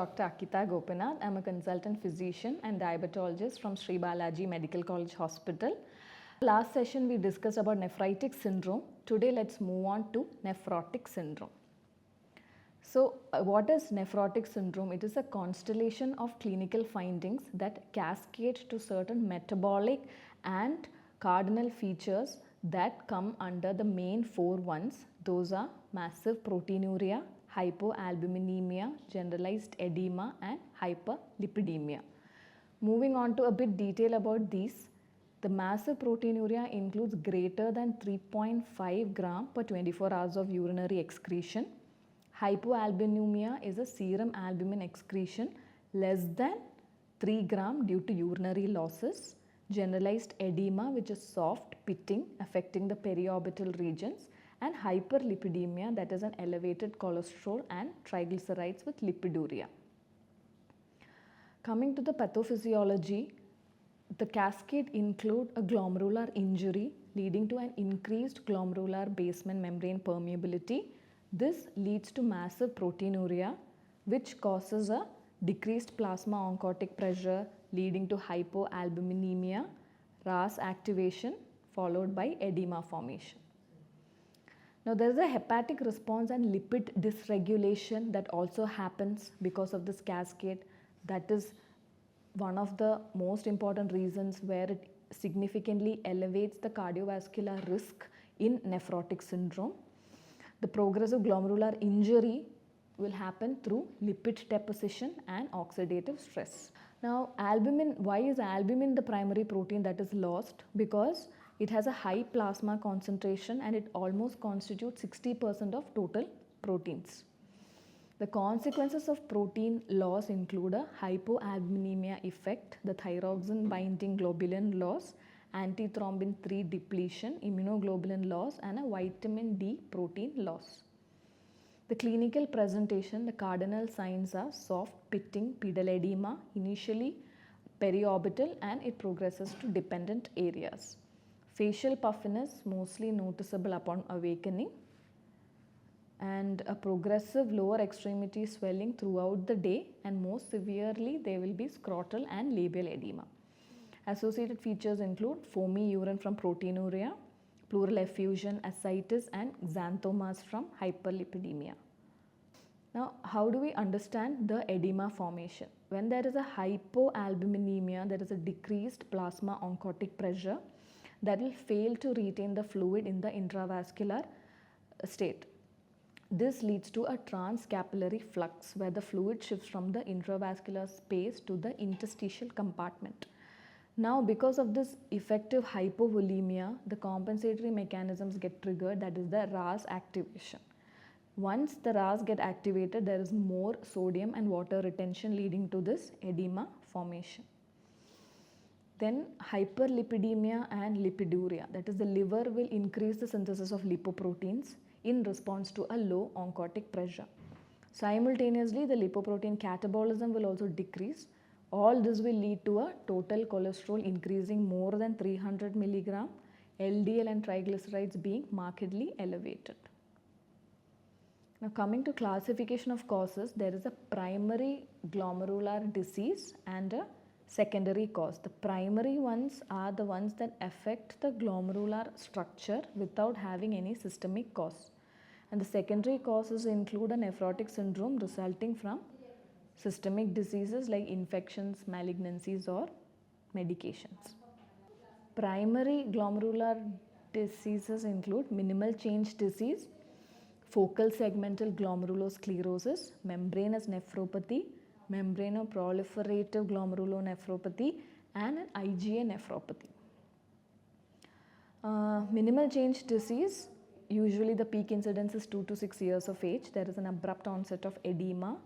Dr. Akita Gopinath. I'm a consultant physician and diabetologist from Sree Balaji Medical College Hospital. Last session we discussed about nephritic syndrome. Today let's move on to nephrotic syndrome. So what is nephrotic syndrome? It is a constellation of clinical findings that cascade to certain metabolic and cardinal features that come under the main four ones. Those are massive proteinuria, hypoalbuminemia, generalized edema and hyperlipidemia. Moving on to a bit detail about these. The massive proteinuria includes greater than 3.5 gram per 24 hours of urinary excretion. Hypoalbuminemia is a serum albumin excretion less than 3 gram due to urinary losses. Generalized edema, which is soft pitting affecting the periorbital regions, and hyperlipidemia, that is an elevated cholesterol and triglycerides with lipiduria. Coming to the pathophysiology, the cascade include a glomerular injury leading to an increased glomerular basement membrane permeability. This leads to massive proteinuria, which causes a decreased plasma oncotic pressure leading to hypoalbuminemia, RAS activation followed by edema formation. Now there is a hepatic response and lipid dysregulation that also happens because of this cascade. That is one of the most important reasons where it significantly elevates the cardiovascular risk in nephrotic syndrome. The progressive glomerular injury will happen through lipid deposition and oxidative stress. Now albumin, why is albumin the primary protein that is lost? Because it has a high plasma concentration and it almost constitutes 60% of total proteins. The consequences of protein loss include a hypoalbuminemia effect, the thyroxine binding globulin loss, antithrombin 3 depletion, immunoglobulin loss and a vitamin D protein loss. The clinical presentation, the cardinal signs are soft pitting, pedal edema, initially periorbital and it progresses to dependent areas. Facial puffiness mostly noticeable upon awakening and a progressive lower extremity swelling throughout the day, and most severely there will be scrotal and labial edema. Associated features include foamy urine from proteinuria, pleural effusion, ascites and xanthomas from hyperlipidemia. Now, how do we understand the edema formation? When there is a hypoalbuminemia, there is a decreased plasma oncotic pressure that will fail to retain the fluid in the intravascular state. This leads to a transcapillary flux where the fluid shifts from the intravascular space to the interstitial compartment. Now, because of this effective hypovolemia, the compensatory mechanisms get triggered, that is the RAS activation. Once the RAS get activated, there is more sodium and water retention leading to this edema formation. Then hyperlipidemia and lipiduria, that is the liver will increase the synthesis of lipoproteins in response to a low oncotic pressure. Simultaneously, the lipoprotein catabolism will also decrease. All this will lead to a total cholesterol increasing more than 300 milligram, LDL and triglycerides being markedly elevated. Now coming to classification of causes, there is a primary glomerular disease and a secondary cause. The primary ones are the ones that affect the glomerular structure without having any systemic cause. And the secondary causes include a nephrotic syndrome resulting from systemic diseases like infections, malignancies or medications. Primary glomerular diseases include minimal change disease, focal segmental glomerulosclerosis, membranous nephropathy, membranoproliferative glomerulonephropathy and an IgA nephropathy. Minimal change disease, usually the peak incidence is 2 to 6 years of age. There is an abrupt onset of edema,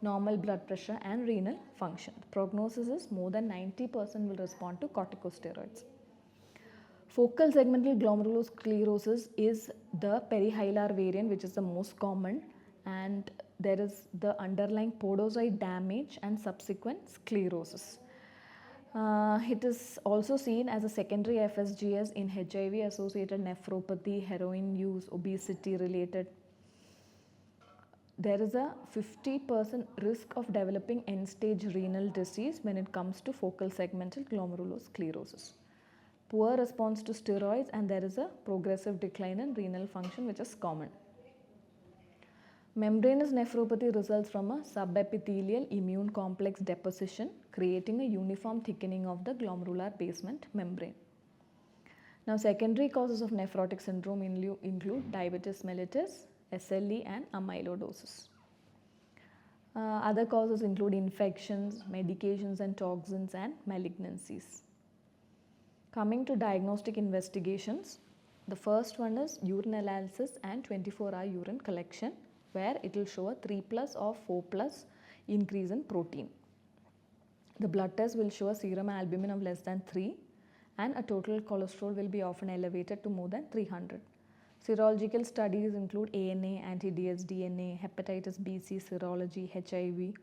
normal blood pressure and renal function. The prognosis is more than 90% will respond to corticosteroids. Focal segmental glomerulosclerosis is the perihilar variant, which is the most common, and there is the underlying podocyte damage and subsequent sclerosis. It is also seen as a secondary FSGS in HIV associated nephropathy, heroin use, obesity related there is a 50% risk of developing end-stage renal disease when it comes to focal segmental glomerulosclerosis. Poor response to steroids, and there is a progressive decline in renal function, which is common. Membranous nephropathy results from a subepithelial immune complex deposition, creating a uniform thickening of the glomerular basement membrane. Now, secondary causes of nephrotic syndrome include diabetes mellitus, SLE, and amyloidosis. Other causes include infections, medications and toxins, and malignancies. Coming to diagnostic investigations, the first one is urine analysis and 24-hour urine collection, where it will show a 3+ or 4+ increase in protein. The blood test will show a serum albumin of less than 3, and a total cholesterol will be often elevated to more than 300. Serological studies include ANA, anti-dsDNA, hepatitis B/C serology, HIV.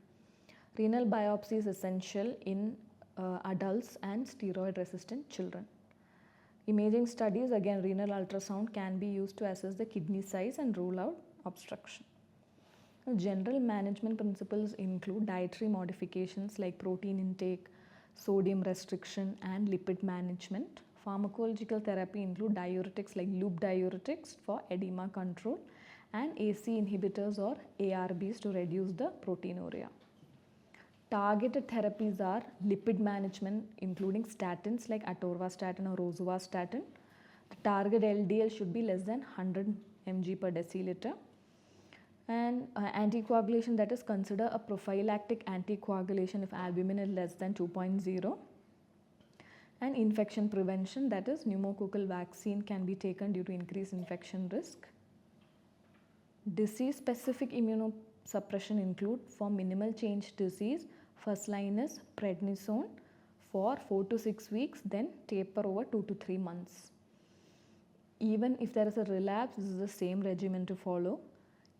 Renal biopsy is essential in adults and steroid-resistant children. Imaging studies, again, renal ultrasound can be used to assess the kidney size and rule out obstruction. Now, general management principles include dietary modifications like protein intake, sodium restriction, and lipid management. Pharmacological therapy include diuretics like loop diuretics for edema control and AC inhibitors or ARBs to reduce the proteinuria. Targeted therapies are lipid management including statins like atorvastatin or rosuvastatin. The target LDL should be less than 100 mg per deciliter. And anticoagulation, that is consider a prophylactic anticoagulation if albumin is less than 2.0. And infection prevention, that is pneumococcal vaccine can be taken due to increased infection risk. Disease specific immunosuppression include for minimal change disease, first line is prednisone for 4 to 6 weeks, then taper over 2 to 3 months. Even if there is a relapse, this is the same regimen to follow.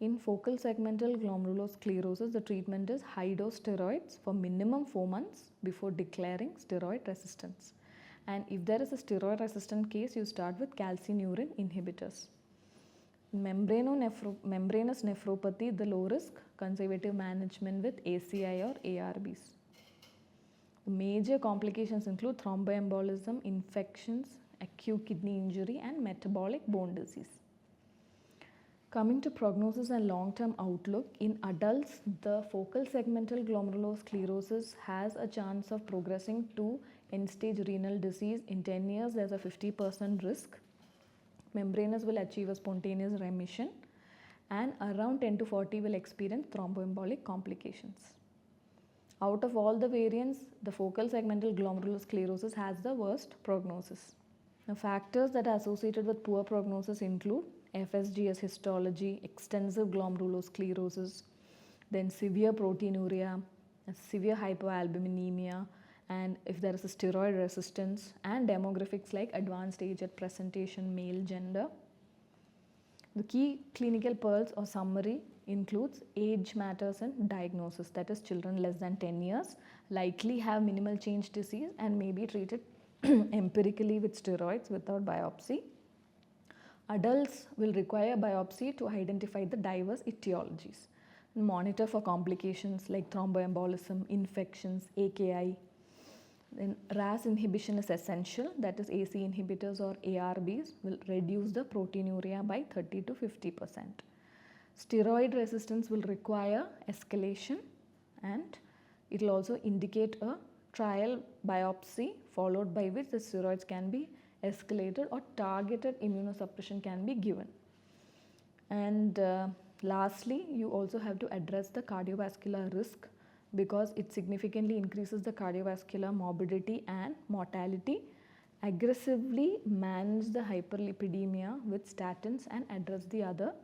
In focal segmental glomerulosclerosis, the treatment is high dose steroids for minimum 4 months before declaring steroid resistance. And if there is a steroid resistant case, you start with calcineurin inhibitors. Membranous nephropathy, the low risk, conservative management with ACI or ARBs. Major complications include thromboembolism, infections, acute kidney injury, and metabolic bone disease. Coming to prognosis and long-term outlook, in adults, the focal segmental glomerulosclerosis has a chance of progressing to end-stage renal disease. In 10 years, there's a 50% risk. Membranous will achieve a spontaneous remission, and around 10 to 40 will experience thromboembolic complications. Out of all the variants, the focal segmental glomerulosclerosis has the worst prognosis. Now, factors that are associated with poor prognosis include FSGS histology, extensive glomerulosclerosis, then severe proteinuria, severe hypoalbuminemia, and if there is a steroid resistance, and demographics like advanced age at presentation, male, gender. The key clinical pearls or summary includes age matters in diagnosis, that is children less than 10 years likely have minimal change disease and may be treated empirically with steroids without biopsy. Adults will require biopsy to identify the diverse etiologies. Monitor for complications like thromboembolism, infections, AKI. Then RAS inhibition is essential, that is AC inhibitors or ARBs will reduce the proteinuria by 30 to 50%. Steroid resistance will require escalation, and it will also indicate a trial biopsy followed by which the steroids can be escalated or targeted immunosuppression can be given. And lastly, you also have to address the cardiovascular risk because it significantly increases the cardiovascular morbidity and mortality. Aggressively manage the hyperlipidemia with statins and address the other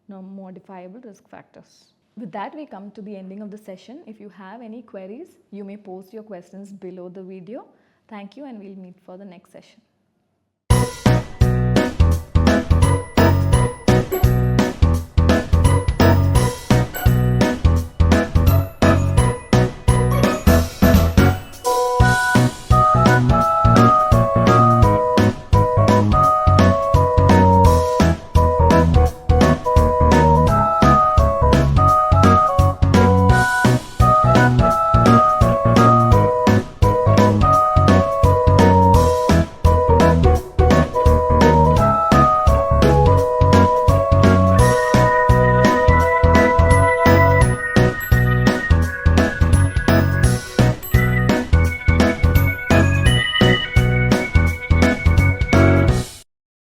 modifiable risk factors. With that, we come to the ending of the session. If you have any queries, you may post your questions below the video. Thank you, and we'll meet for the next session.